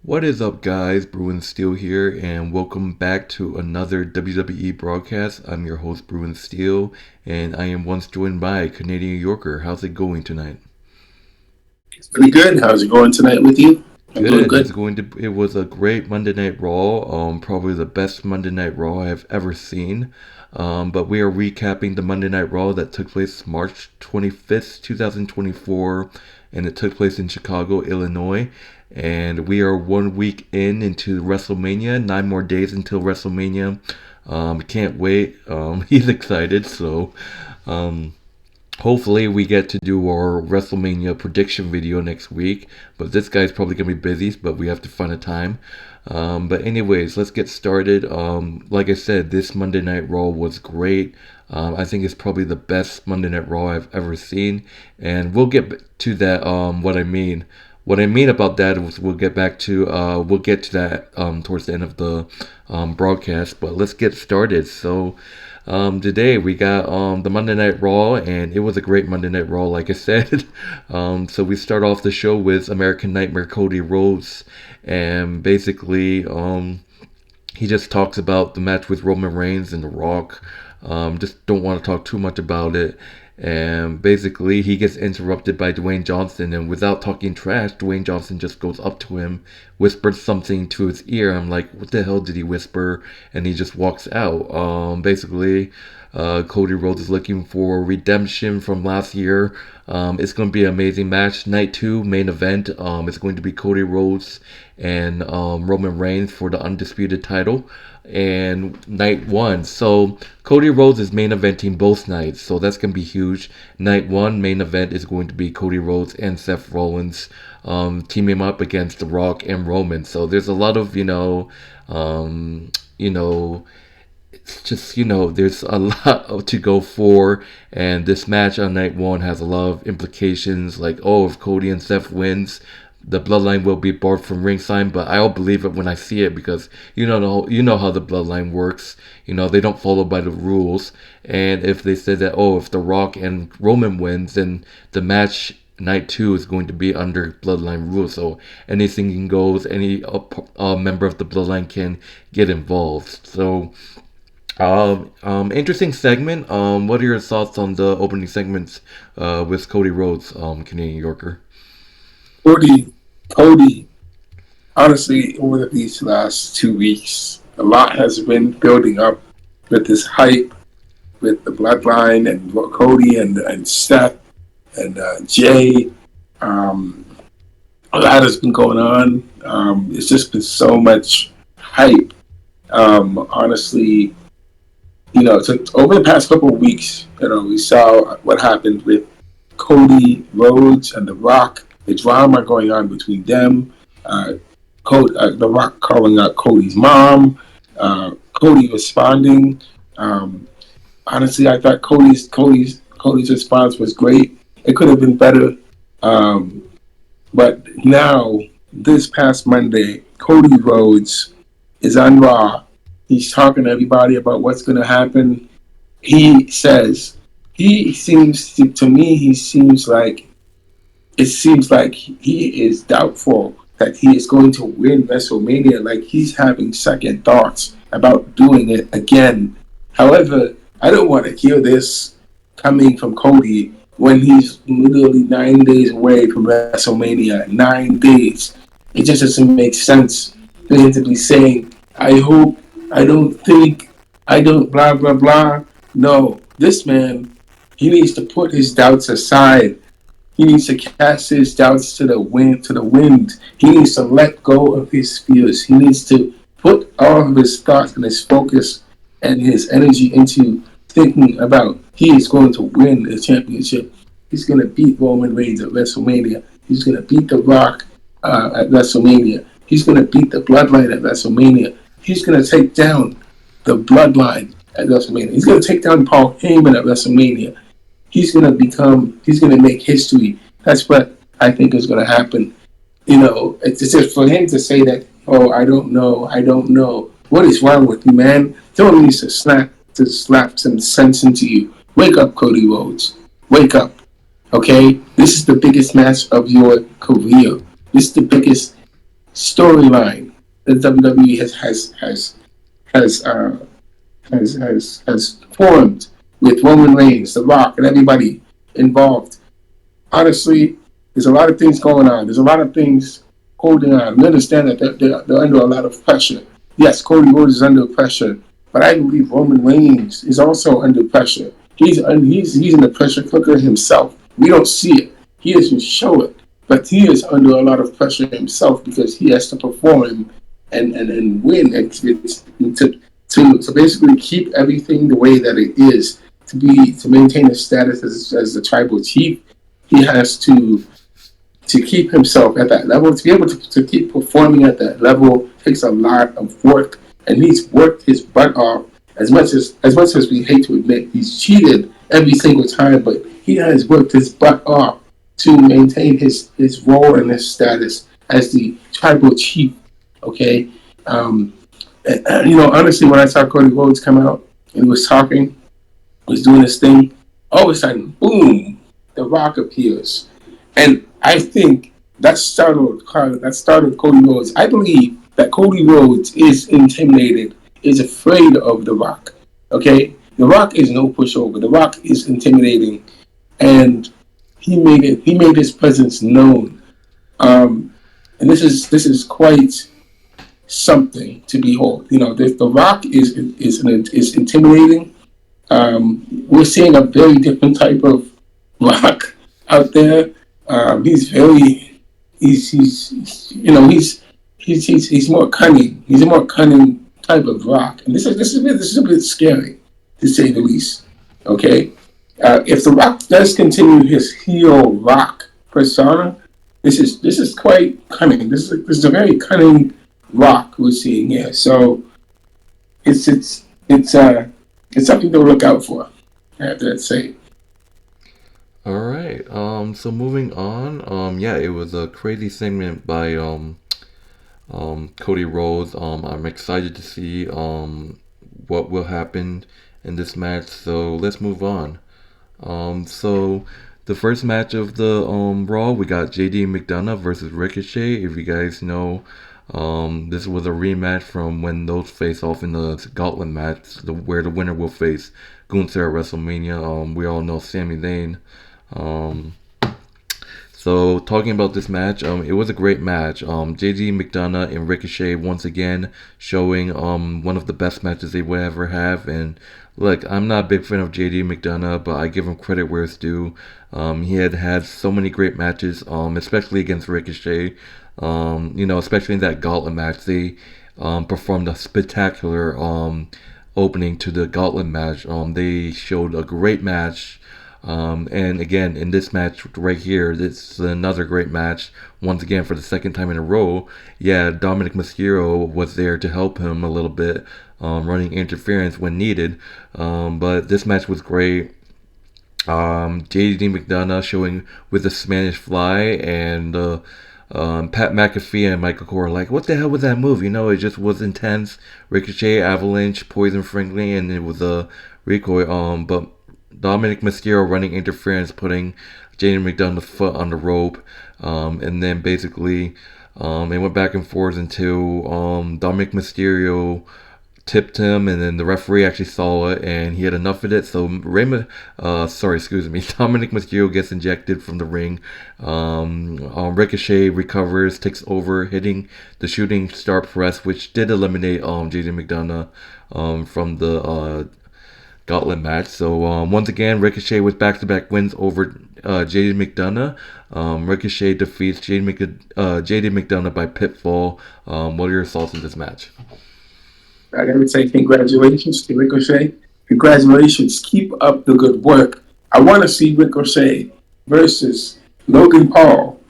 What is up, guys? Bruin Steel here, and welcome back to another WWE broadcast. I'm your host, Bruin Steel, and I am once joined by Canadian Yorker. How's it going tonight? It's pretty good. How's it going tonight with you? I'm doing Good. good. It was a great Monday Night Raw. Probably the best Monday Night Raw I have ever seen. But we are recapping the Monday Night Raw that took place March 25th, 2024, and it took place in Chicago, Illinois. And we are 1 week into WrestleMania. 9 more days until WrestleMania. Can't wait. He's excited. So, um, hopefully we get to do our WrestleMania prediction video next week. But this guy's probably gonna be busy. But we have to find a time. But anyways, let's get started. Like I said, this Monday Night Raw was great. I think it's probably the best Monday Night Raw I've ever seen, and we'll get to that. What I mean. What I mean about that is we'll get back to that towards the end of the broadcast. But let's get started. So today we got the Monday Night Raw, and it was a great Monday Night Raw, like I said. So we start off the show with American Nightmare Cody Rhodes, and basically he just talks about the match with Roman Reigns and The Rock. Just don't want to talk too much about it. And basically, he gets interrupted by Dwayne Johnson, and without talking trash, Dwayne Johnson just goes up to him, whispers something to his ear. I'm like, what the hell did he whisper? And he just walks out. Basically, Cody Rhodes is looking for redemption from last year. It's going to be an amazing match. Night 2, main event. It's going to be Cody Rhodes and Roman Reigns for the Undisputed title. And night 1. So Cody Rhodes is main eventing both nights. So that's going to be huge. Night 1 main event is going to be Cody Rhodes and Seth Rollins teaming up against The Rock and Roman. So there's a lot of, it's just, there's a lot to go for, and this match on night 1 has a lot of implications, like, oh, if Cody and Seth wins, the bloodline will be barred from ringside. But I'll believe it when I see it, because you know how the bloodline works. They don't follow by the rules. And if they say that, oh, if The Rock and Roman wins, then the match night 2 is going to be under bloodline rules, so anything goes. Any member of the bloodline can get involved. So interesting segment. What are your thoughts on the opening segments with Cody Rhodes, Canadian Yorker? Cody, honestly, over these last 2 weeks, a lot has been building up with this hype with the bloodline and Cody and Seth and Jey. A lot has been going on. It's just been so much hype. Honestly, so over the past couple of weeks, we saw what happened with Cody Rhodes and The Rock, the drama going on between them, The Rock calling out Cody's mom, Cody responding. Honestly, I thought Cody's response was great. It could have been better, but now this past Monday, Cody Rhodes is on Raw. He's talking to everybody about what's going to happen. He seems like he is doubtful that he is going to win WrestleMania. Like, he's having second thoughts about doing it again. However, I don't want to hear this coming from Cody when he's literally 9 days away from WrestleMania. 9 days. It just doesn't make sense for him to be saying, I hope, I don't think, I don't blah, blah, blah. No, this man, he needs to put his doubts aside. He needs to cast his doubts to the wind. He needs to let go of his fears. He needs to put all of his thoughts and his focus and his energy into thinking about he is going to win the championship. He's going to beat Roman Reigns at WrestleMania. He's going to beat The Rock at WrestleMania. He's going to beat the Bloodline at WrestleMania. He's going to take down the Bloodline at WrestleMania. He's going to take down Paul Heyman at WrestleMania. He's going to make history. That's what I think is going to happen. It's just for him to say that, oh, I don't know. What is wrong with you, man? Someone needs to slap some sense into you. Wake up, Cody Rhodes. Wake up. Okay? This is the biggest match of your career. This is the biggest storyline that WWE has formed with Roman Reigns, The Rock, and everybody involved. Honestly, there's a lot of things going on. There's a lot of things holding on. We understand that they're under a lot of pressure. Yes, Cody Rhodes is under pressure, but I believe Roman Reigns is also under pressure. He's in the pressure cooker himself. We don't see it. He doesn't show it, but he is under a lot of pressure himself because he has to perform and win and to basically keep everything the way that it is to maintain his status as the tribal chief. He has to keep himself at that level. To be able to keep performing at that level takes a lot of work, and he's worked his butt off. As much as we hate to admit, he's cheated every single time, but he has worked his butt off to maintain his role and his status as the tribal chief. Okay, honestly, when I saw Cody Rhodes come out and he was talking, was doing his thing, all of a sudden, boom, The Rock appears. And I think that started Cody Rhodes. I believe that Cody Rhodes is intimidated, is afraid of The Rock. Okay? The Rock is no pushover. The Rock is intimidating. And he made his presence known. And this is quite something to behold. The Rock is intimidating. We're seeing a very different type of Rock out there. He's more cunning. He's a more cunning type of Rock, and this is a bit scary, to say the least. Okay, if The Rock does continue his heel Rock persona, this is quite cunning. This is a very cunning Rock we're seeing here. So it's something to look out for. I have to say. All right. So moving on. Yeah, it was a crazy segment by Cody Rhodes. I'm excited to see what will happen in this match. So let's move on. So the first match of the Raw, we got JD McDonagh versus Ricochet. If you guys know, this was a rematch from when those face off in the Gauntlet match, where the winner will face Gunther at WrestleMania. We all know Sami Zayn. So talking about this match, it was a great match. JD McDonagh and Ricochet once again showing one of the best matches they would ever have. And look, I'm not a big fan of JD McDonagh, but I give him credit where it's due. He had so many great matches, especially against Ricochet. Especially in that Gauntlet match, they performed a spectacular opening to the Gauntlet match. They showed a great match. And again, in this match right here, this is another great match. Once again, for the second time in a row. Yeah, Dominic Mysterio was there to help him a little bit, running interference when needed. But this match was great. JD McDonagh showing with the Spanish Fly, and Pat McAfee and Michael Cole were like, what the hell was that move? It just was intense. Ricochet, Avalanche, Poison Friendly, and it was a recoil. But Dominic Mysterio running interference, putting JD McDonagh's foot on the rope, and then basically it went back and forth until Dominic Mysterio tipped him, and then the referee actually saw it, and he had enough of it. So Dominic Mysterio gets injected from the ring. Ricochet recovers, takes over, hitting the shooting star press, which did eliminate JD McDonagh from the Gauntlet match. So once again, Ricochet with back-to-back wins over JD McDonagh. Ricochet defeats JD McDonagh by pinfall. What are your thoughts on this match? I gotta say congratulations to Ricochet. Congratulations. Keep up the good work. I want to see Ricochet versus Logan Paul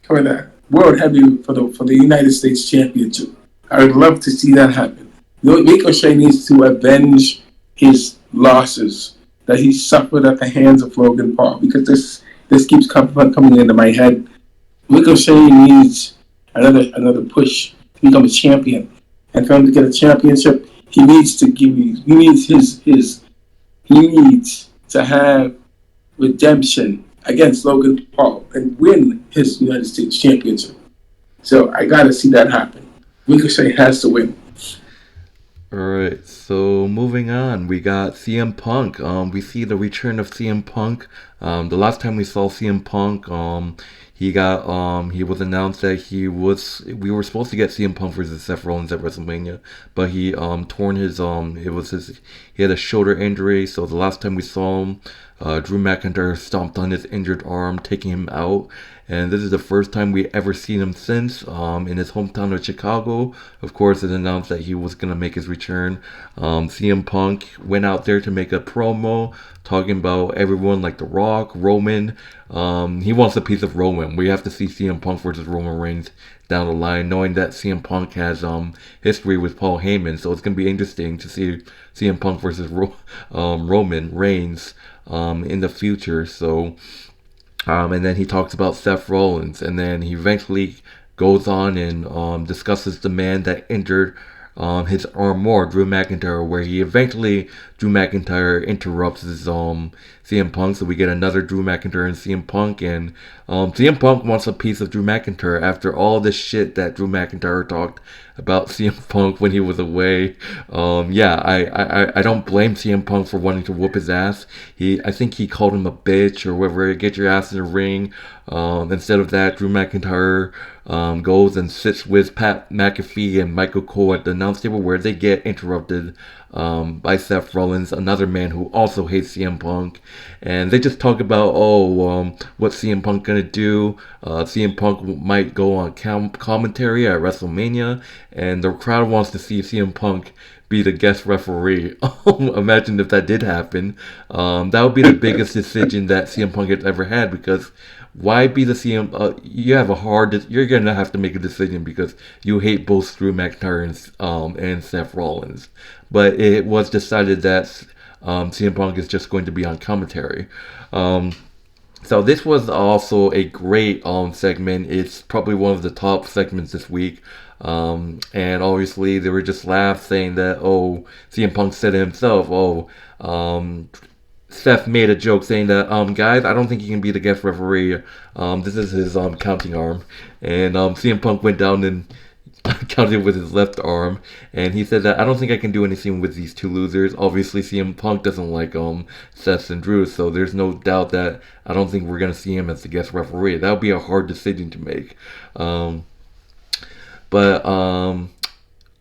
for the World Heavyweight for the United States Championship. I would love to see that happen. Ricochet needs to avenge his losses that he suffered at the hands of Logan Paul, because this keeps coming into my head. Ricochet needs another push to become a champion, and for him to get a championship, he needs to have redemption against Logan Paul and win his United States Championship. So I got to see that happen. Ricochet has to win. Alright, so moving on, we got CM Punk. We see the return of CM Punk. The last time we saw CM Punk, he was announced that we were supposed to get CM Punk versus Seth Rollins at WrestleMania, but he torn his he had a shoulder injury. So the last time we saw him, Drew McIntyre stomped on his injured arm, taking him out. And this is the first time we ever seen him since, in his hometown of Chicago. Of course, it announced that he was going to make his return. CM Punk went out there to make a promo talking about everyone like The Rock, Roman. He wants a piece of Roman. We have to see CM Punk versus Roman Reigns down the line, knowing that CM Punk has history with Paul Heyman. So it's going to be interesting to see CM Punk versus Roman Reigns in the future. So... and then he talks about Seth Rollins, and then he eventually goes on and discusses the man that injured his arm more, Drew McIntyre, where Drew McIntyre interrupts his CM Punk, so we get another Drew McIntyre and CM Punk, and CM Punk wants a piece of Drew McIntyre after all this shit that Drew McIntyre talked about CM Punk when he was away. I don't blame CM Punk for wanting to whoop his ass. I think he called him a bitch or whatever. Get your ass in the ring. Instead of that, Drew McIntyre goes and sits with Pat McAfee and Michael Cole at the announce table, where they get interrupted by Seth Rollins, another man who also hates CM Punk, and they just talk about what CM Punk gonna do. CM Punk might go on commentary at WrestleMania, and the crowd wants to see CM Punk be the guest referee. Imagine if that did happen. That would be the biggest decision that CM Punk has ever had, because why be the CM? You're gonna have to make a decision because you hate both Drew McIntyre and Seth Rollins. But it was decided that CM Punk is just going to be on commentary. So this was also a great segment. It's probably one of the top segments this week. And obviously they were just laughed, saying that, CM Punk said it himself, Seth made a joke saying that, guys, I don't think he can be the guest referee. This is his counting arm. And CM Punk went down and counted with his left arm. And he said that, I don't think I can do anything with these two losers. Obviously, CM Punk doesn't like Seth and Drew, so there's no doubt that I don't think we're going to see him as the guest referee. That would be a hard decision to make. But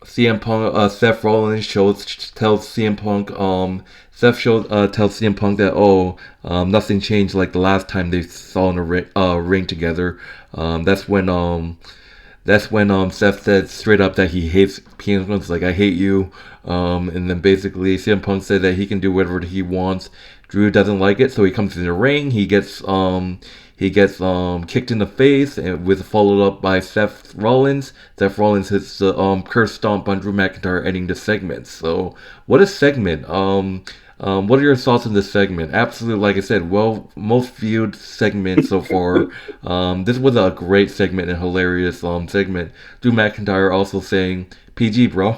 CM Punk, Seth Rollins tells CM Punk, tells CM Punk that nothing changed like the last time they saw in the ring together. That's when Seth said straight up that he hates Punk. Like, I hate you. And then basically CM Punk said that he can do whatever he wants. Drew doesn't like it, so he comes in the ring. He gets kicked in the face, and with followed up by Seth Rollins. Seth Rollins hits the curse stomp on Drew McIntyre, ending the segment. So what a segment! What are your thoughts on this segment? Absolutely, like I said, most viewed segment so far. This was a great segment and hilarious segment. Drew McIntyre also saying, "PG, bro."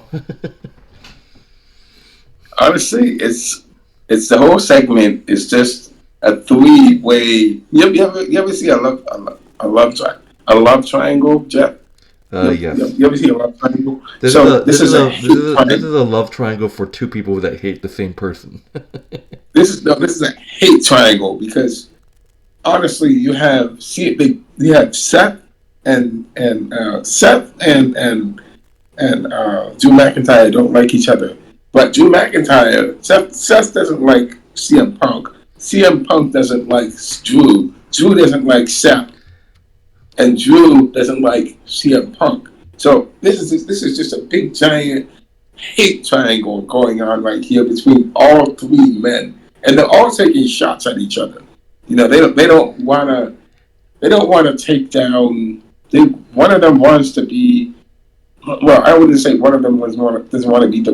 Honestly, it's the whole segment is just a three-way. You ever see a love triangle, Jeff? Yes. You ever see a love triangle? This is a love triangle for two people that hate the same person. This is a hate triangle, because honestly, you have Seth and Drew McIntyre don't like each other, but Seth doesn't like CM Punk. CM Punk doesn't like Drew. Drew doesn't like Seth, and Drew doesn't like CM Punk. So this is just a big giant hate triangle going on right here between all three men, and they're all taking shots at each other. You know, they don't want to take down. One of them wants to be. Well, I wouldn't say one of them doesn't want to be the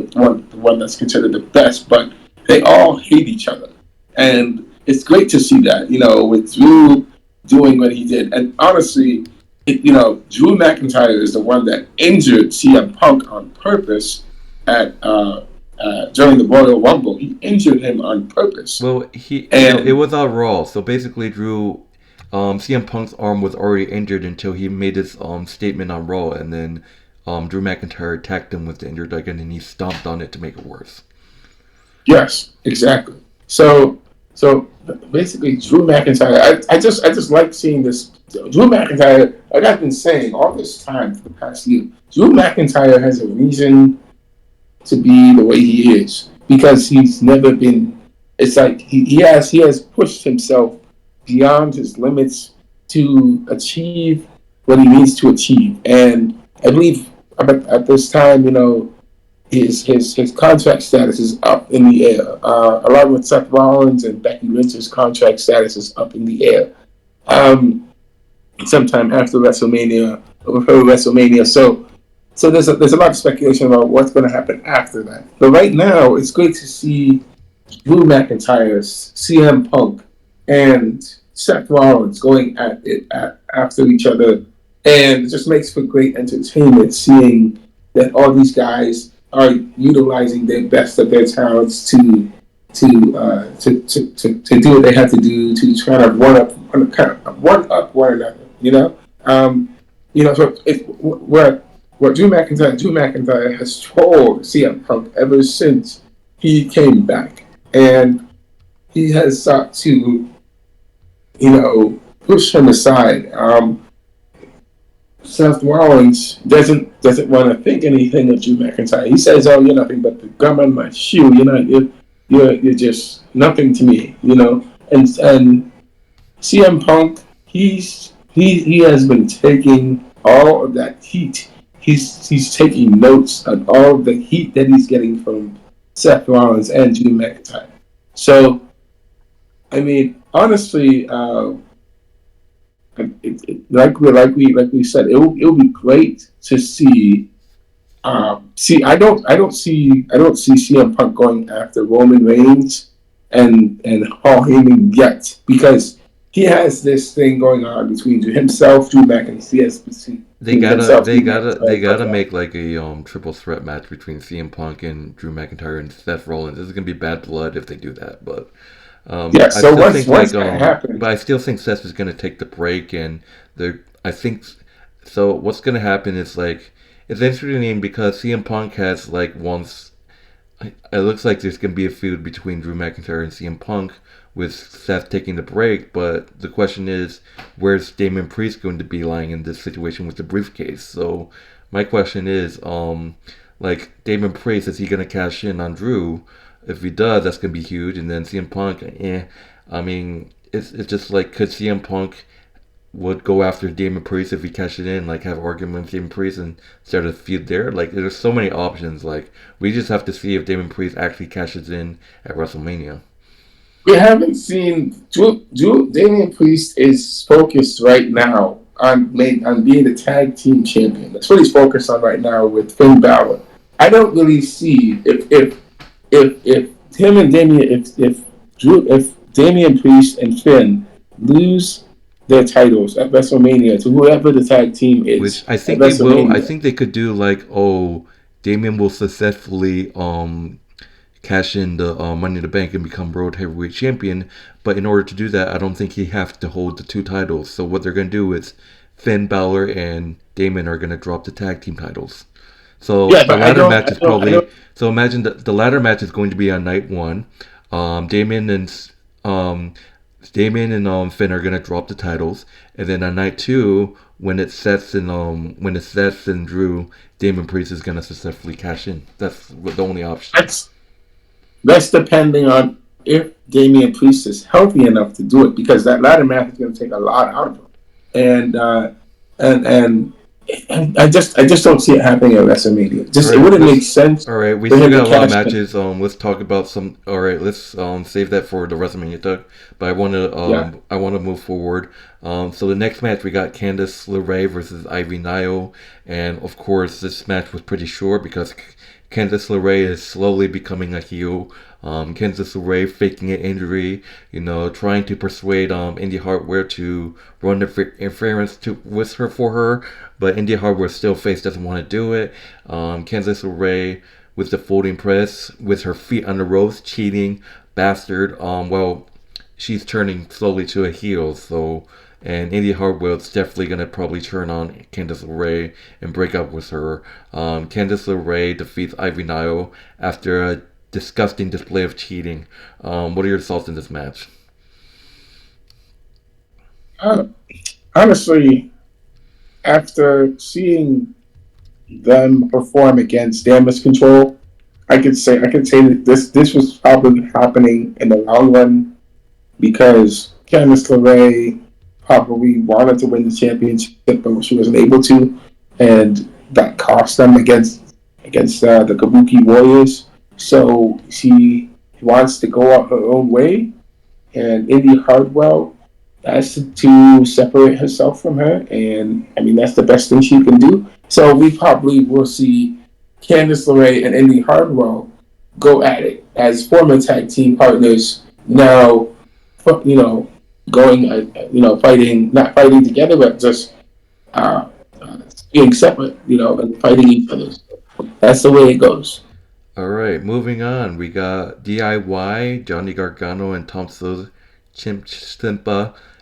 one that's considered the best, but they all hate each other, and it's great to see that. You know, with Drew doing what he did, and honestly, Drew McIntyre is the one that injured CM Punk on purpose at during the Royal Rumble. He injured him on purpose. Well, it was on Raw, so basically Drew CM Punk's arm was already injured until he made his statement on Raw, and then Drew McIntyre attacked him with the injured leg, and then he stomped on it to make it worse. Yes, exactly. So basically, Drew McIntyre. I just like seeing this. Drew McIntyre, like I've been saying all this time for the past year, Drew McIntyre has a reason to be the way he is because he's never been. It's like he has pushed himself beyond his limits to achieve what he needs to achieve, and I believe at this time, his contract status is up in the air. Along with Seth Rollins and Becky Lynch's contract status is up in the air. Sometime after WrestleMania, or before WrestleMania. So there's a lot of speculation about what's going to happen after that. But right now, it's good to see Drew McIntyre, CM Punk, and Seth Rollins going after each other, and it just makes for great entertainment seeing that all these guys are utilizing the best of their talents to do what they have to do to try to one up one another. So what Drew McIntyre has told CM Punk ever since he came back, and he has sought to push him aside. Seth Rollins doesn't want to think anything of Drew McIntyre. He says, "Oh, you're nothing but the gum on my shoe. You're just nothing to me." And CM Punk, he has been taking all of that heat. He's taking notes on all of the heat that he's getting from Seth Rollins and Drew McIntyre. So, I mean, honestly. Like we said, it'll be great to see. I don't see CM Punk going after Roman Reigns and Paul Heyman yet, because he has this thing going on between himself, Drew McIntyre. They gotta make like a triple threat match between CM Punk and Drew McIntyre and Seth Rollins. This is gonna be bad blood if they do that, but. So once that happens, but I still think Seth is going to take the break, and I think so. What's going to happen is like it's interesting because CM Punk has like once. It looks like there's going to be a feud between Drew McIntyre and CM Punk with Seth taking the break, but the question is, where's Damien Priest going to be lying in this situation with the briefcase? So my question is, like Damien Priest, is he going to cash in on Drew? If he does, that's going to be huge. And then CM Punk, I mean, it's just like, could CM Punk would go after Damien Priest if he cashed it in, like have arguments with Damien Priest and start a feud there? Like, there's so many options. Like, we just have to see if Damien Priest actually cashes in at WrestleMania. We haven't seen Damien Priest is focused right now on being the tag team champion. That's what he's focused on right now with Finn Balor. I don't really see if him and Damien, if Damien Priest and Finn lose their titles at WrestleMania to whoever the tag team is, which I think they will. I think they could do like, Damien will successfully cash in the Money in the Bank and become World Heavyweight Champion. But in order to do that, I don't think he has to hold the two titles. So what they're going to do is Finn Balor and Damien are going to drop the tag team titles. So the ladder match is probably. So imagine that the ladder match is going to be on night one. Damien and Finn are gonna drop the titles, and then on night two, when it's Seth and Drew, Damien Priest is gonna successfully cash in. That's the only option. That's depending on if Damien Priest is healthy enough to do it, because that ladder match is gonna take a lot out of him, and I just don't see it happening at WrestleMania. It wouldn't make sense. All right, we still got a lot of matches. Let's talk about some. All right, let's save that for the WrestleMania talk. But I want to move forward. So the next match we got Candice LeRae versus Nile, and of course this match was pretty short because Candice LeRae is slowly becoming a heel. Candice LeRae faking an injury, trying to persuade Indie Hardware to run interference for her, but Indie Hardware still doesn't want to do it. Candice LeRae with the folding press, with her feet on the ropes, cheating bastard. Well, she's turning slowly to a heel, so and Indy Hartwell's definitely gonna probably turn on Candice LeRae and break up with her. Candice LeRae defeats Ivy Nile after a disgusting display of cheating. What are your thoughts in this match? Uh, Honestly, after seeing them perform against Damage Control, I could say that this was probably happening in the long run because Candice LeRae probably wanted to win the championship, but she wasn't able to, and that cost them against the Kabuki Warriors. So she wants to go out her own way, and Indy Hardwell has to separate herself from her, and I mean that's the best thing she can do. So we probably will see Candice LeRae and Indy Hardwell go at it as former tag team partners. Now, you know, going, fighting, not fighting together, but just uh, uh, being separate, and fighting each other. That's the way it goes. All right, moving on. We got DIY, Johnny Gargano and Tom Simpa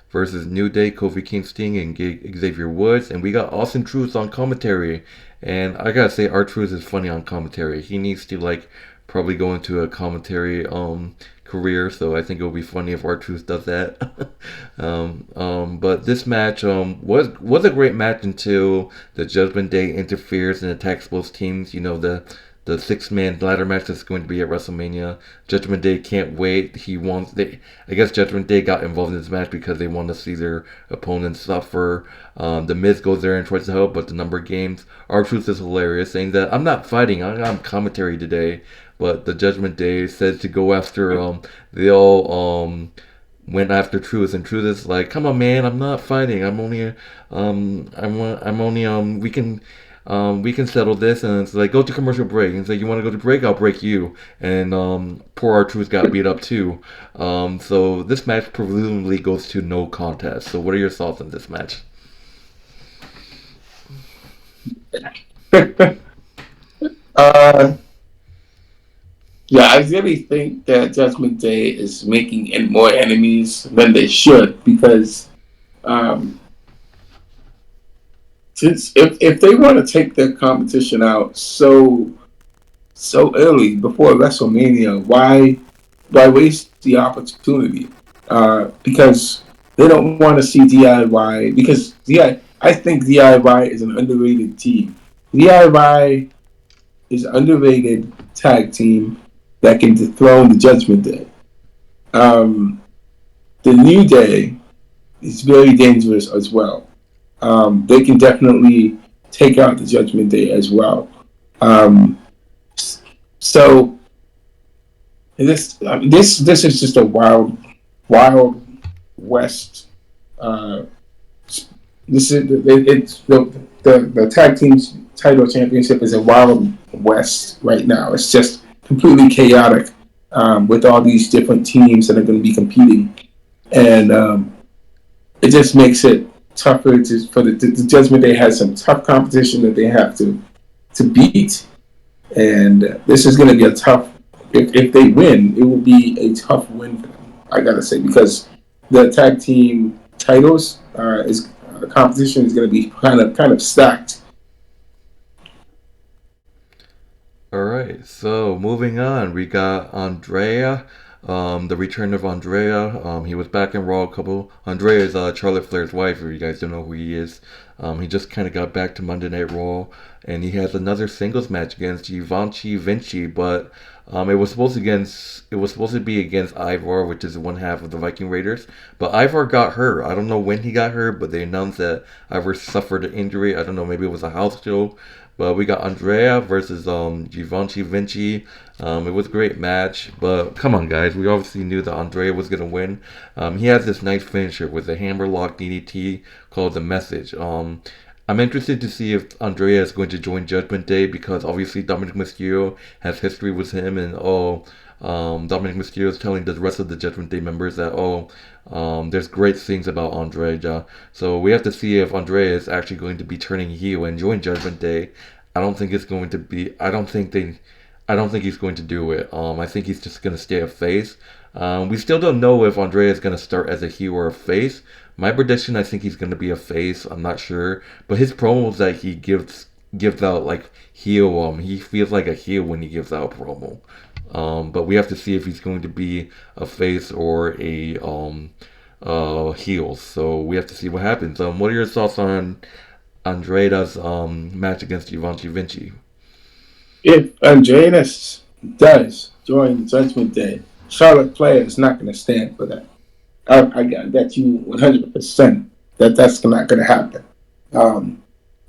versus New Day, Kofi Kingston and Xavier Woods, and we got Austin Truth on commentary. And I gotta say, our Truth is funny on commentary. He needs to probably go into a commentary career, so I think it'll be funny if our Truth does that. But this match was a great match until the Judgment Day interferes and attacks both teams. The 6-man ladder match that's going to be at WrestleMania. Judgment Day can't wait. I guess Judgment Day got involved in this match because they want to see their opponents suffer. The Miz goes there and tries to help, but the number games. R-Truth is hilarious, saying that I'm not fighting. I'm commentary today. But the Judgment Day says to go after. They all went after Truth, and Truth is like, "Come on, man, I'm not fighting. I'm only I'm only we can settle this." And it's like, go to commercial break. And it's like, you want to go to break? I'll break you. And poor R-Truth got beat up too. So this match presumably goes to no contest. So what are your thoughts on this match? uh, yeah, I really think that Judgment Day is making more enemies than they should because um, since if they want to take their competition out so early before WrestleMania, why waste the opportunity? Because they don't want to see DIY because I think DIY is an underrated team. DIY is an underrated tag team that can dethrone the Judgment Day. Um, the New Day is very dangerous as well. They can definitely take out the Judgment Day as well. Um, so this is just a wild west. Uh, this is it's the tag team's title championship is a wild west right now. It's just completely chaotic with all these different teams that are going to be competing, and it just makes it tougher for the Judgment Day has some tough competition that they have to beat, and this is going to be a tough. If they win, it will be a tough win for them. I gotta say because the tag team titles is the competition is going to be kind of stacked. All right, so moving on, we got Andrea, the return of Andrea. He was back in Raw a couple. Andrea is Charlotte Flair's wife. If you guys don't know who he is, he just kind of got back to Monday Night Raw, and he has another singles match against Giovanni Vinci. But it was supposed to be against Ivar, which is one half of the Viking Raiders. But Ivar got hurt. I don't know when he got hurt, but they announced that Ivar suffered an injury. I don't know, maybe it was a house show. But we got Andrea versus Giovanni Vinci. It was a great match, but come on, guys, we obviously knew that Andrea was gonna win. He has this nice finisher with a hammerlock DDT called the Message. I'm interested to see if Andrea is going to join Judgment Day because obviously Dominic Mysterio has history with him, and Dominic Mysterio is telling the rest of the Judgment Day members that there's great things about Andrea. So we have to see if Andrea is actually going to be turning heel and join Judgment Day. I don't think it's going to be. I don't think he's going to do it. I think he's just going to stay a face. We still don't know if Andrade is going to start as a heel or a face. My prediction, I think he's going to be a face. I'm not sure, but his promos that he gives out like heel. He feels like a heel when he gives out a promo. But we have to see if he's going to be a face or a heel. So we have to see what happens. What are your thoughts on Andrade's match against Giovanni Vinci? If Andreas does join Judgment Day, Charlotte Flair is not going to stand for that. I got you 100% that that's not going to happen,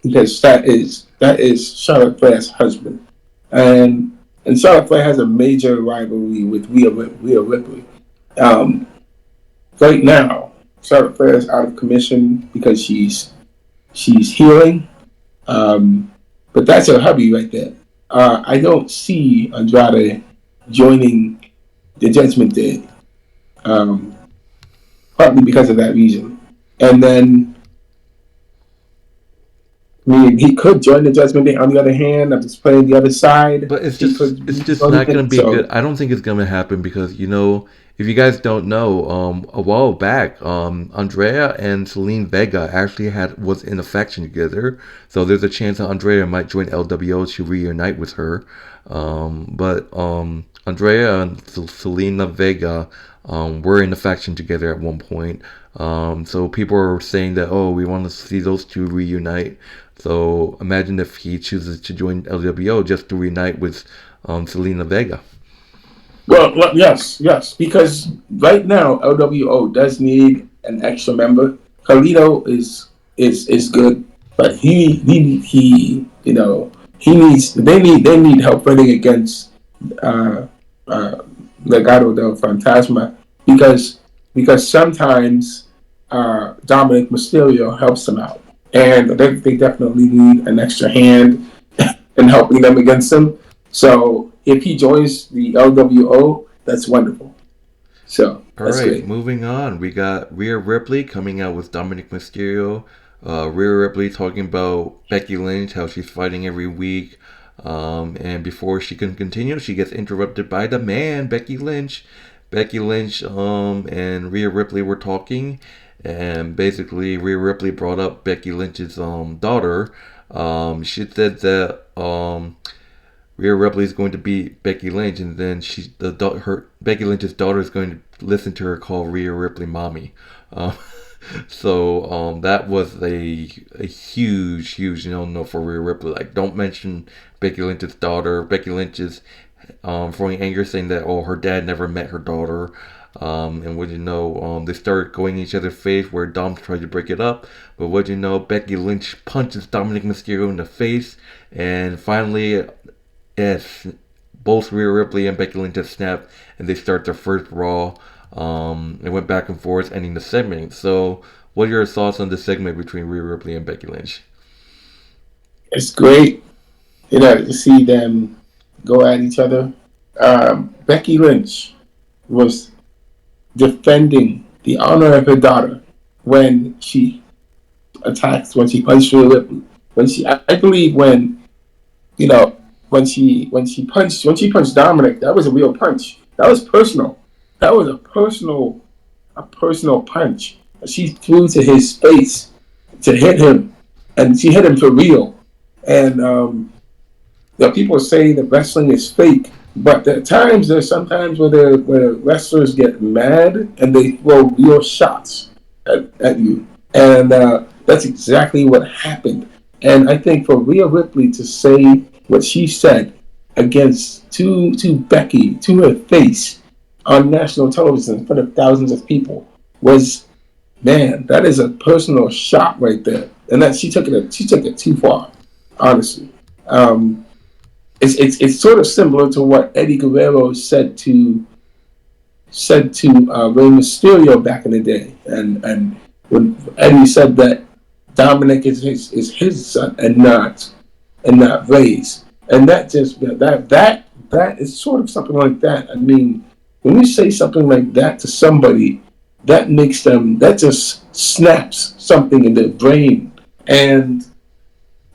because that is Charlotte Flair's husband, and Charlotte Flair has a major rivalry with Rhea Ripley. Um, right now, Charlotte Flair is out of commission because she's healing, but that's her hubby right there. I don't see Andrade joining the Judgment Day, um, partly because of that reason. And then, I mean, he could join the Judgment Day. On the other hand, I'm just playing the other side. But it's just not gonna be good. I don't think it's gonna happen because if you guys don't know, a while back, Andrea and Selene Vega actually was in a faction together. So there's a chance that Andrea might join LWO to reunite with her. But Andrea and Selena Vega were in a faction together at one point. So people are saying that, oh, we want to see those two reunite. So imagine if he chooses to join LWO just to reunite with Selena Vega. Well, yes, because right now LWO does need an extra member. Carlito is good, but he needs they need help fighting against uh, Legado del Fantasma, because sometimes Dominic Mysterio helps them out, and they definitely need an extra hand in helping them against them. So if he joins the LWO, that's wonderful. So All that's right, great. moving on. We got Rhea Ripley coming out with Dominic Mysterio. Rhea Ripley talking about Becky Lynch, how she's fighting every week. And before she can continue, she gets interrupted by the man, Becky Lynch. Becky Lynch and Rhea Ripley were talking, and basically Rhea Ripley brought up Becky Lynch's daughter. She said that Rhea Ripley is going to beat Becky Lynch, and then Becky Lynch's daughter is going to listen to her call Rhea Ripley mommy. Um, so that was a huge no for Rhea Ripley. Like, don't mention Becky Lynch's daughter. Becky Lynch is throwing anger, saying that her dad never met her daughter. And they started going each other's face where Dom tried to break it up. But Becky Lynch punches Dominic Mysterio in the face, and finally, yes, both Rhea Ripley and Becky Lynch have snapped, and they start their first Raw. It went back and forth, ending the segment. So, what are your thoughts on the segment between Rhea Ripley and Becky Lynch? It's great, to see them go at each other. Becky Lynch was defending the honor of her daughter when she punched Rhea Ripley. I believe when she punched Dominic, that was a real punch. That was personal. That was a personal punch. She threw to his face to hit him, and she hit him for real. And people say that wrestling is fake, but there's sometimes where wrestlers get mad and they throw real shots at you, and that's exactly what happened. And I think for Rhea Ripley to say what she said to Becky, to her face, on national television in front of thousands of people was, man, that is a personal shot right there. And that she took it too far, honestly. It's sort of similar to what Eddie Guerrero said to Rey Mysterio back in the day, and when Eddie said that Dominic is his son and not Rey's, and that is sort of something like that. I mean, when you say something like that to somebody, that just snaps something in their brain. And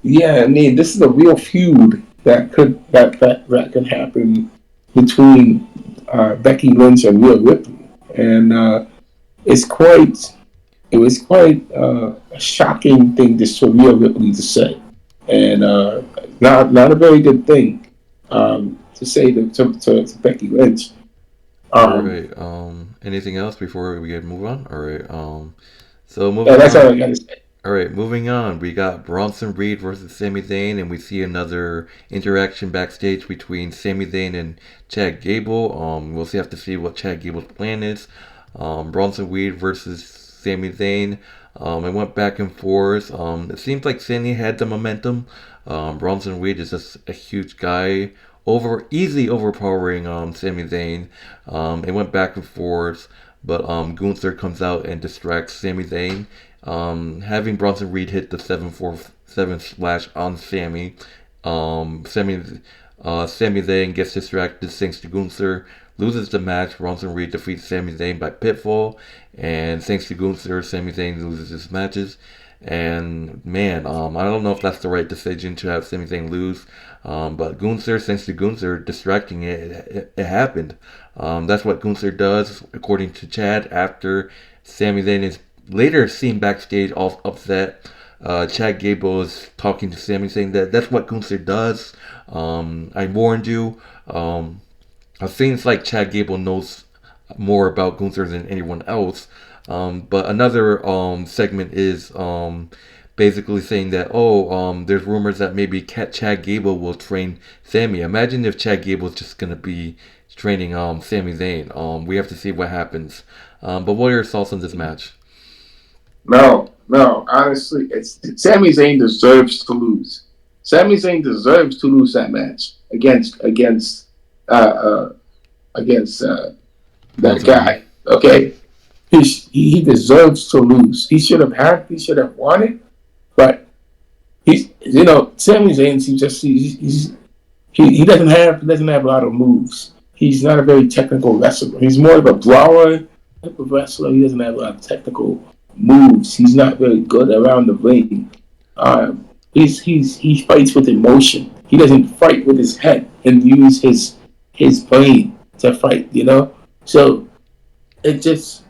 yeah, I mean, this is a real feud that could happen between Becky Lynch and Rhea Ripley, and it's quite it was quite a shocking thing just for Rhea Ripley to say, and not a very good thing to say to Becky Lynch. All right. Anything else before we get move on? All right. So Yeah, moving that's all on. I got to say. All right, moving on. We got Bronson Reed versus Sami Zayn, and we see another interaction backstage between Sami Zayn and Chad Gable. We'll have to see what Chad Gable's plan is. Bronson Reed versus Sami Zayn. It went back and forth. It seems like Sami had the momentum. Bronson Reed is just a huge guy, easily overpowering Sami Zayn. It went back and forth, but Gunther comes out and distracts Sami Zayn. Having Bronson Reed hit the 747 splash on Sami. Sami Zayn gets distracted thanks to Gunther, loses the match. Bronson Reed defeats Sami Zayn by pinfall, and thanks to Gunther, Sami Zayn loses his matches. And man, I don't know if that's the right decision to have Sami Zayn lose, but Gunther, thanks to Gunther distracting it happened. That's what Gunther does, according to Chad. After Sami Zayn is later seen backstage all upset, Chad Gable is talking to Sami, saying that that's what Gunther does. I warned you. It seems like Chad Gable knows more about Gunther than anyone else. But another segment is basically saying that, there's rumors that maybe Chad Gable will train Sami. Imagine if Chad Gable is just going to be training Sami Zayn. We have to see what happens. But what are your thoughts on this match? No. Honestly, Sami Zayn deserves to lose. Sami Zayn deserves to lose that match against that guy. Okay, he deserves to lose. He should have won it, but Sami Zayn. He doesn't have a lot of moves. He's not a very technical wrestler. He's more of a brawler type of wrestler. He doesn't have a lot of technical moves. He's not very good around the ring. He fights with emotion. He doesn't fight with his head and use his brain to fight. So it just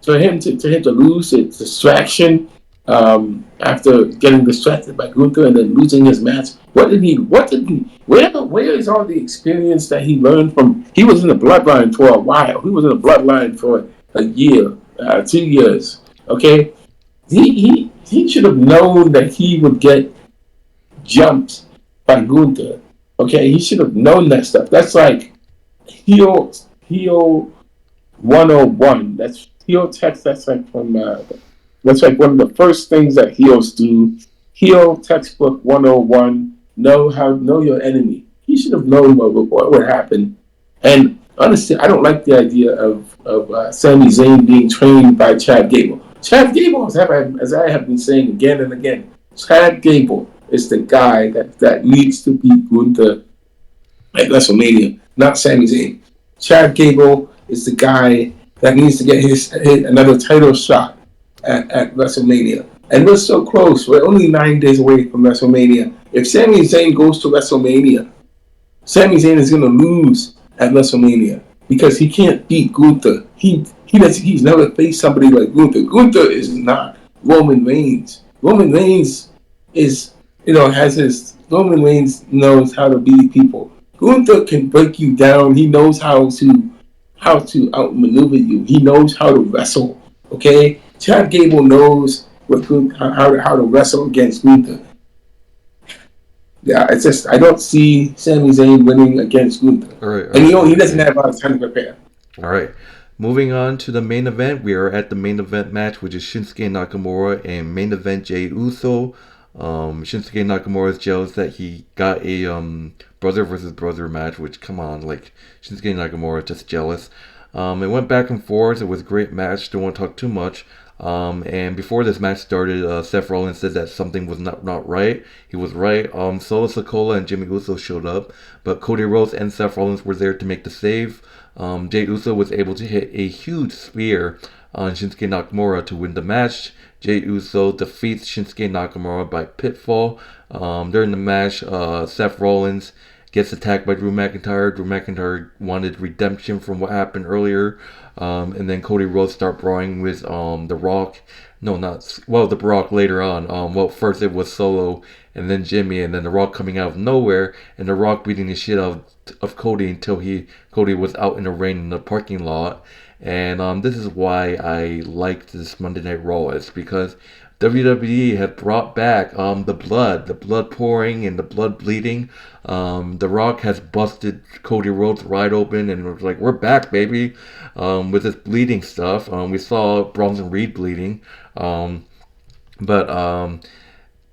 for him to lose, it's distraction. After getting distracted by Gunther and then losing his match, where is all the experience that he learned from? He was in the bloodline for a while. He was in the bloodline for a year, 2 years. Okay, he should have known that he would get jumped by Gunther. Okay, he should have known that stuff. That's like heel 101. That's heel text. That's like from that's like one of the first things that heels do. Heel textbook 101. Know your enemy. He should have known what would happen. And honestly, I don't like the idea of Sami Zayn being trained by Chad Gable. Chad Gable, as I have been saying again and again, Chad Gable is the guy that needs to beat Gunther at WrestleMania, not Sami Zayn. Chad Gable is the guy that needs to get another title shot at WrestleMania. And we're so close. We're only 9 days away from WrestleMania. If Sami Zayn goes to WrestleMania, Sami Zayn is going to lose at WrestleMania because he can't beat Gunther. He's never faced somebody like Gunther. Gunther is not Roman Reigns. Roman Reigns Roman Reigns knows how to beat people. Gunther can break you down. He knows how to outmaneuver you. He knows how to wrestle. Okay, Chad Gable knows how to wrestle against Gunther. Yeah, it's just I don't see Sami Zayn winning against Gunther. All right, and he doesn't have a lot of time to prepare. All right. Moving on to the main event, we are at the main event match, which is Shinsuke Nakamura and main event Jey Uso. Shinsuke Nakamura is jealous that he got a brother versus brother match, which, come on, like, Shinsuke Nakamura is just jealous. It went back and forth. It was a great match. Don't want to talk too much. And before this match started, Seth Rollins said that something was not right. He was right. Solo Sikoa and Jimmy Uso showed up, but Cody Rhodes and Seth Rollins were there to make the save. Jey Uso was able to hit a huge spear on Shinsuke Nakamura to win the match. Jey Uso defeats Shinsuke Nakamura by pinfall. During the match, Seth Rollins gets attacked by Drew McIntyre. Drew McIntyre wanted redemption from what happened earlier. And then Cody Rhodes start brawling with The Rock. No, not The Rock later on. First it was Solo, and then Jimmy, and then The Rock coming out of nowhere, and The Rock beating the shit out of Cody until Cody was out in the rain in the parking lot. And this is why I liked this Monday Night Raw. It's because WWE had brought back the blood pouring and the blood bleeding. The Rock has busted Cody Rhodes wide open and was like, "We're back, baby," with this bleeding stuff. We saw Bronson Reed bleeding, but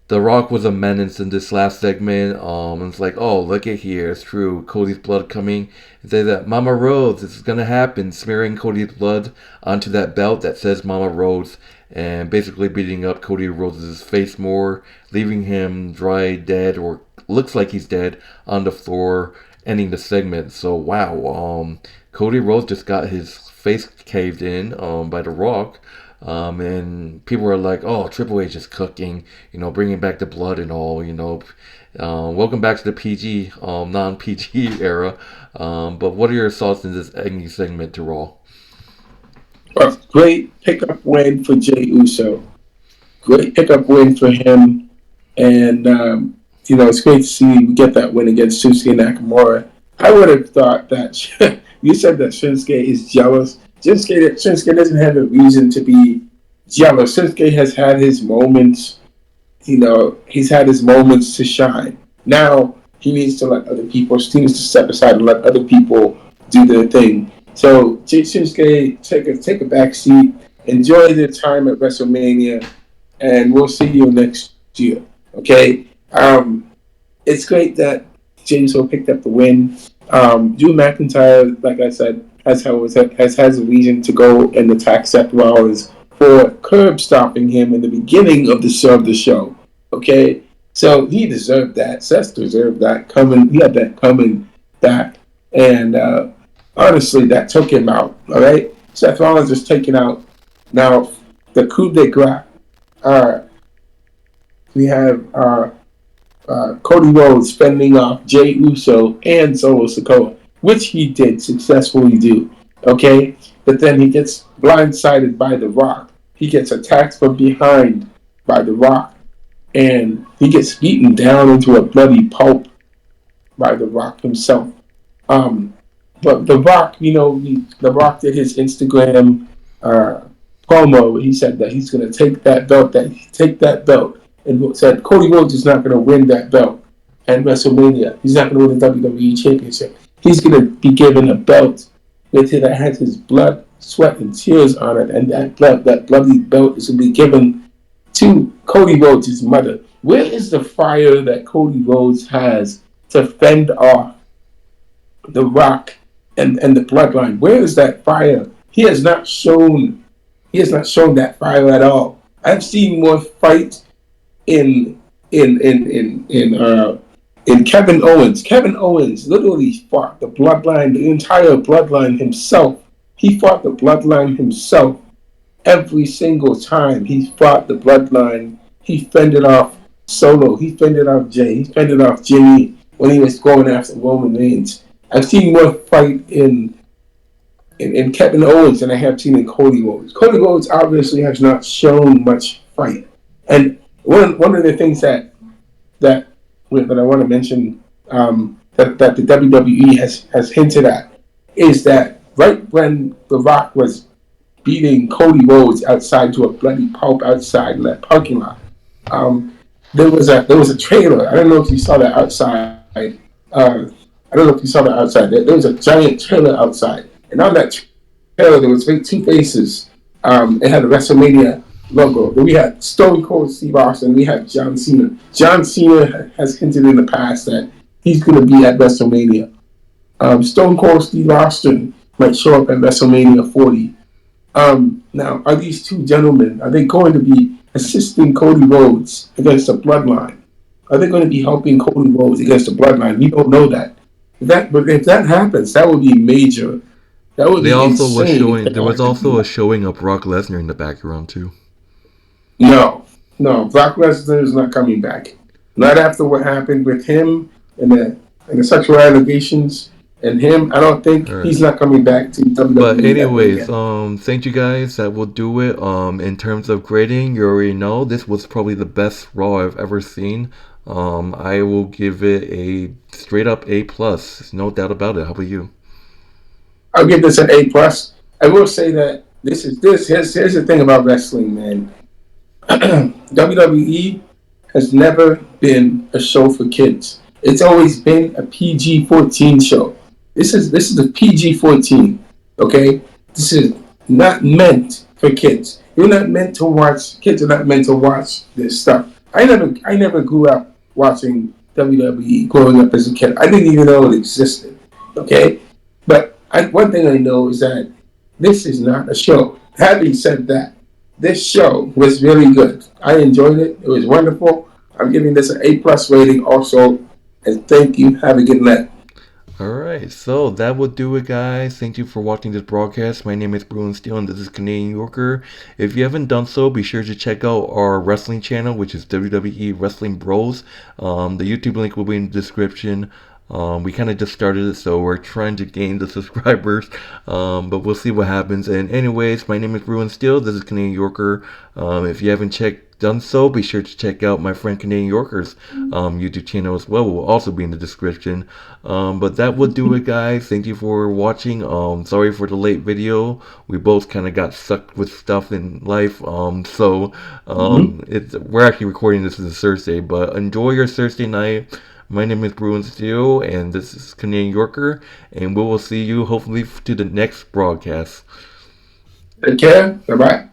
The Rock was a menace in this last segment. It's like, oh, look at here, it's true. Cody's blood coming. And say that Mama Rhodes, this is gonna happen. Smearing Cody's blood onto that belt that says Mama Rhodes, and basically beating up Cody Rhodes' face more, leaving him dry, dead, or looks like he's dead on the floor, ending the segment. So wow, Cody Rhodes just got his face caved in by The Rock. And people are like, oh, Triple H is cooking, bringing back the blood and all, welcome back to the PG, non-PG era. But what are your thoughts in this ending segment to Raw? Well, great pickup win for Jey Uso. Great pickup win for him. And, it's great to see we get that win against Shinsuke Nakamura. I would have thought that you said that Shinsuke is jealous. Shinsuke doesn't have a reason to be jealous. Shinsuke has had his moments. He's had his moments to shine. Now he needs to let other people. He needs to step aside and let other people do their thing. So Shinsuke, take a back seat. Enjoy the time at WrestleMania, and we'll see you next year. Okay. It's great that Jey Uso picked up the win. Drew McIntyre, like I said, has a reason to go and attack Seth Rollins for curb stopping him in the beginning of the show. Okay, so he deserved that. Seth deserved that coming. He had that coming back, and honestly, that took him out. All right, Seth Rollins is taken out. Now, the coup de grace. We have Cody Rhodes fending off Jey Uso and Solo Sikoa, which he did successfully do, okay? But then he gets blindsided by The Rock. He gets attacked from behind by The Rock, and he gets beaten down into a bloody pulp by The Rock himself. But The Rock, The Rock did his Instagram promo. He said that he's going to take that belt, and said Cody Rhodes is not going to win that belt at WrestleMania. He's not going to win the WWE Championship. He's going to be given a belt that has his blood, sweat, and tears on it, and that bloody belt is going to be given to Cody Rhodes' mother. Where is the fire that Cody Rhodes has to fend off The Rock and the Bloodline? Where is that fire? He has not shown that fire at all. I've seen more fight in Kevin Owens. Kevin Owens literally fought the Bloodline, the entire Bloodline himself. He fought the Bloodline himself every single time. He fought the Bloodline. He fended off Solo. He fended off Jey. He fended off Jimmy when he was going after Roman Reigns. I've seen more fight in Kevin Owens than I have seen in Cody Rhodes. Cody Rhodes obviously has not shown much fight. And one of the things that I want to mention that the WWE has hinted at is that right when The Rock was beating Cody Rhodes outside to a bloody pulp outside in that parking lot, there was a trailer. I don't know if you saw that outside. There was a giant trailer outside, and on that trailer there was two faces. It had a WrestleMania logo. Then we had Stone Cold Steve Austin. We had John Cena. John Cena has hinted in the past that he's going to be at WrestleMania. Stone Cold Steve Austin might show up at WrestleMania 40. Now, are these two gentlemen, are they going to be assisting Cody Rhodes against the Bloodline? Are they going to be helping Cody Rhodes against the Bloodline? We don't know that. But if that happens, that would be major. That would be insane. There was also a showing of Brock Lesnar in the background too. No, Brock Lesnar is not coming back. Not after what happened with him and and the sexual allegations and him, I don't think All right. he's not coming back to But WWE ever anyways, again. thank you guys. That will do it. In terms of grading, you already know this was probably the best Raw I've ever seen. I will give it a straight up A plus. No doubt about it. How about you? I'll give this an A plus. I will say that here's the thing about wrestling, man. WWE has never been a show for kids. It's always been a PG-14 show. This is a PG-14. Okay, this is not meant for kids. You're not meant to watch. Kids are not meant to watch this stuff. I never grew up watching WWE growing up as a kid. I didn't even know it existed. Okay, but one thing I know is that this is not a show. Having said that, this show was really good. I enjoyed it. It was wonderful. I'm giving this an A plus rating also. And thank you. Have a good night. Alright, so that will do it, guys. Thank you for watching this broadcast. My name is Bruin Steele, and this is Canadian Yorker. If you haven't done so, be sure to check out our wrestling channel, which is WWE Wrestling Bros. The YouTube link will be in the description. We kind of just started it, so we're trying to gain the subscribers, but we'll see what happens. And anyways, my name is Bruin Steele. This is Canadian Yorker. If you haven't done so, be sure to check out my friend Canadian Yorker's YouTube channel as well. It will also be in the description. But that will do it, guys. Thank you for watching. Sorry for the late video. We both kind of got sucked with stuff in life. We're actually recording this on Thursday, but enjoy your Thursday night. My name is Bruin Steele, and this is Canadian Yorker, and we will see you hopefully to the next broadcast. Take care. Bye bye.